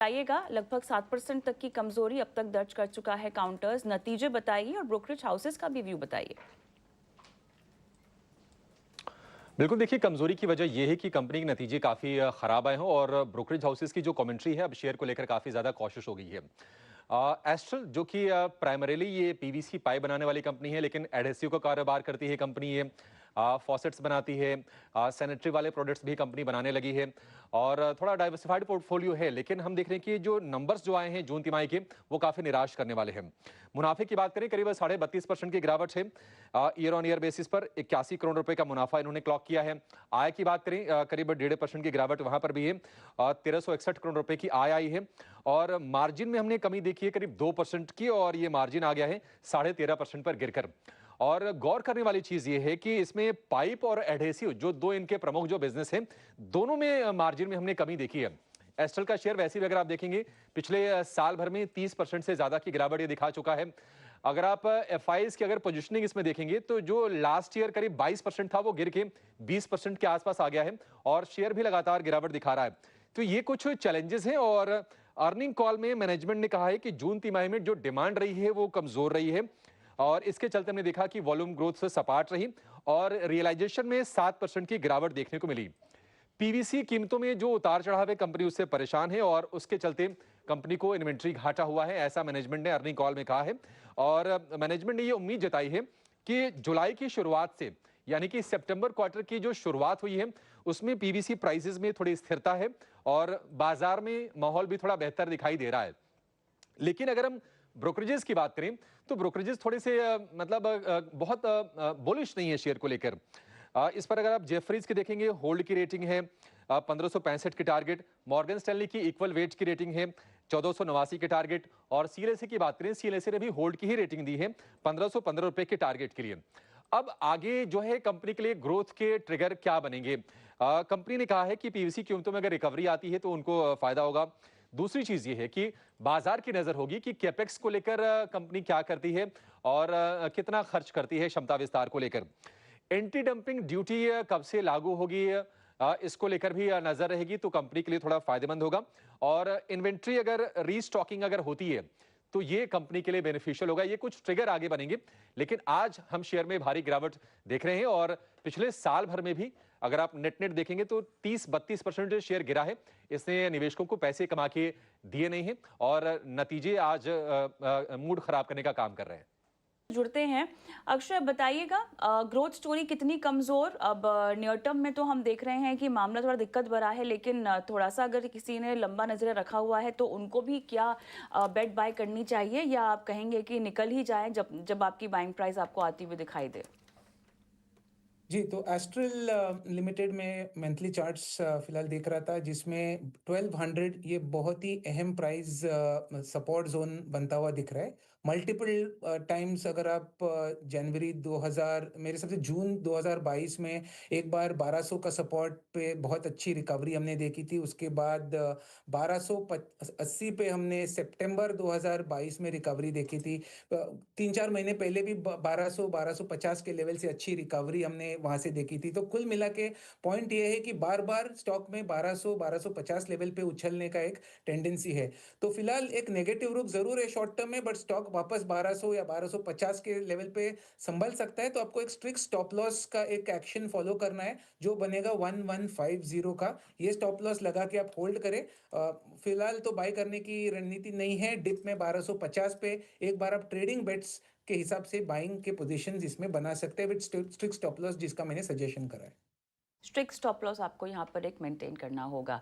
बताइएगा, लगभग 7% तक की कमजोरी अब तक दर्ज कर चुका है काउंटर्स। नतीजे बताइए और ब्रोकरेज हाउसेस का भी व्यू बताइए। बिल्कुल, देखिए कमजोरी की वजह यह है कि कंपनी के नतीजे काफ़ी खराब आए हैं और ब्रोकरेज हाउसेस की जो कमेंट्री है अब शेयर को लेकर काफ़ी ज़्यादा कॉशियस हो गई है। एस्ट्रल जो कि प्राइमरीली ये पीवीसी पाइप बनाने वाली कंपनी है, लेकिन एडहेसिव का कारोबार करती है कंपनी ये। फॉसेट्स बनाती है, सैनिटरी वाले प्रोडक्ट्स भी कंपनी बनाने लगी है और थोड़ा डाइवर्सिफाइड पोर्टफोलियो है। लेकिन हम देख रहे हैं कि जो नंबर्स जो आए हैं जून तिमाही के, वो काफ़ी निराश करने वाले हैं। मुनाफे की बात करें, करीब 32.5% की गिरावट है। ईयर ऑन ईयर बेसिस पर 81 करोड़ रुपए का मुनाफा इन्होंने क्लॉक किया है। आय की बात करें, करीब 1.5% की गिरावट वहां पर भी है। 1361 करोड़ रुपए की आय आई है और मार्जिन में हमने कमी देखी है करीब 2% की, और ये मार्जिन आ गया है 13.5% पर गिरकर। और गौर करने वाली चीज ये है कि इसमें पाइप और एडहेसिव जो दो इनके प्रमुख जो बिजनेस हैं, दोनों में मार्जिन में हमने कमी देखी है। एस्ट्रल का शेयर वैसे भी अगर आप देखेंगे, पिछले साल भर में 30% से ज्यादा की गिरावट ये दिखा चुका है। अगर आप एफआईज की अगर पोजीशनिंग इसमें देखेंगे तो जो लास्ट ईयर करीब 22% था, वो गिर के 20% के आसपास आ गया है और शेयर भी लगातार गिरावट दिखा रहा है। तो ये कुछ चैलेंजेस हैं और अर्निंग कॉल में मैनेजमेंट ने कहा है कि जून तिमाही में जो डिमांड रही है वो कमजोर रही है और इसके चलते हमने देखा कि वॉल्यूम ग्रोथ से सपाट रही और रियलाइजेशन में 7% की गिरावट देखने को मिली। पीवीसी कीमतों में जो उतार चढ़ाव है, कंपनी उससे परेशान है और उसके चलते कंपनी को इन्वेंट्री घाटा हुआ है, ऐसा मैनेजमेंट ने अर्निंग कॉल में कहा है। और मैनेजमेंट ने ये उम्मीद जताई है कि जुलाई की शुरुआत से, यानी कि सितंबर क्वार्टर की जो शुरुआत हुई है, उसमें पीवीसी प्राइसेस में थोड़ी स्थिरता है और बाजार में माहौल भी थोड़ा बेहतर दिखाई दे रहा है। लेकिन अगर हम ब्रोकरेजेस की बात करें तो ब्रोकरेजेस थोड़े से मतलब बहुत बुलिश नहीं है शेयर को लेकर। इस पर अगर आप जेफरीज की देखेंगे, होल्ड की रेटिंग है 1565 की टारगेट। मॉर्गन स्टैनली की इक्वल वेट की रेटिंग है 1489 के टारगेट। और सीएलएसए की बात करें, सीएलएसए ने भी होल्ड की ही रेटिंग दी है 1515 रुपए के टारगेट के लिए। अब आगे जो है कंपनी के लिए ग्रोथ के ट्रिगर क्या बनेंगे? कंपनी ने कहा है कि पीवीसी कीमतों में अगर रिकवरी आती है तो उनको फायदा होगा। दूसरी चीज ये है कि बाजार की नजर होगी कि कैपेक्स को लेकर कंपनी क्या करती है और कितना खर्च करती है क्षमता विस्तार को लेकर। एंटी डंपिंग ड्यूटी कब से लागू होगी, इसको लेकर भी नजर रहेगी, तो कंपनी के लिए थोड़ा फायदेमंद होगा। और इन्वेंट्री अगर रीस्टॉकिंग अगर होती है तो ये कंपनी के लिए बेनिफिशियल होगा। ये कुछ ट्रिगर आगे बनेंगे, लेकिन आज हम शेयर में भारी गिरावट देख रहे हैं और पिछले साल भर में भी अगर आप नेट नेट देखेंगे तो 30-32% शेयर गिरा है। इसने निवेशकों को पैसे कमा के दिए नहीं है और नतीजे आज मूड खराब करने का काम कर रहे हैं। जुड़ते हैं। अक्षय, बताइएगा, ग्रोथ स्टोरी कितनी कमजोर? अब नियर टर्म में तो हम देख रहे हैं कि मामला थोड़ा दिक्कत भरा है, लेकिन थोड़ा सा अगर किसी ने लंबा नजर रखा हुआ है तो उनको भी क्या बेट बाय करनी चाहिए, या आप कहेंगे कि निकल ही जाए जब जब आपकी बाइंग प्राइस आपको आती हुई दिखाई दे? जी, तो एस्ट्रल लिमिटेड में मंथली चार्ट्स फिलहाल देख रहा था, जिसमें 1200 ये बहुत ही अहम प्राइस सपोर्ट जोन बनता हुआ दिख रहा है। मल्टीपल टाइम्स अगर आप जनवरी 2000, मेरे हिसाब से जून 2022 में एक बार 1200 का सपोर्ट पे बहुत अच्छी रिकवरी हमने देखी थी। उसके बाद 1280 पे हमने सितंबर 2022 में रिकवरी देखी थी। 3-4 महीने पहले भी 1200-1250 के लेवल से अच्छी रिकवरी हमने वहां से देखी थी। तो कुल मिला के पॉइंट ये है कि बार बार स्टॉक में 1200-1250 लेवल पे उछलने का एक टेंडेंसी है। तो फिलहाल एक नेगेटिव रुख जरूर है शॉर्ट टर्म में, बट स्टॉक वापस 1200 या 1250 के लेवल पे संभल सकता है। तो आपको एक स्ट्रिक्ट स्टॉप लॉस का एक एक्शन फॉलो करना है, जो बनेगा 1150 का। ये स्टॉप लॉस लगा के आप होल्ड करें। फिलहाल तो बाय करने की रणनीति नहीं है। डिप में 1250 पे एक बार आप ट्रेडिंग बेट्स के हिसाब से बाइंग के पोजीशंस इसमें बना सकते हैं विद स्ट्रिक्ट स्टॉप लॉस, जिसका मैंने सजेशन करा है। स्ट्रिक्ट स्टॉप लॉस आपको यहाँ पर एक मेंटेन करना होगा।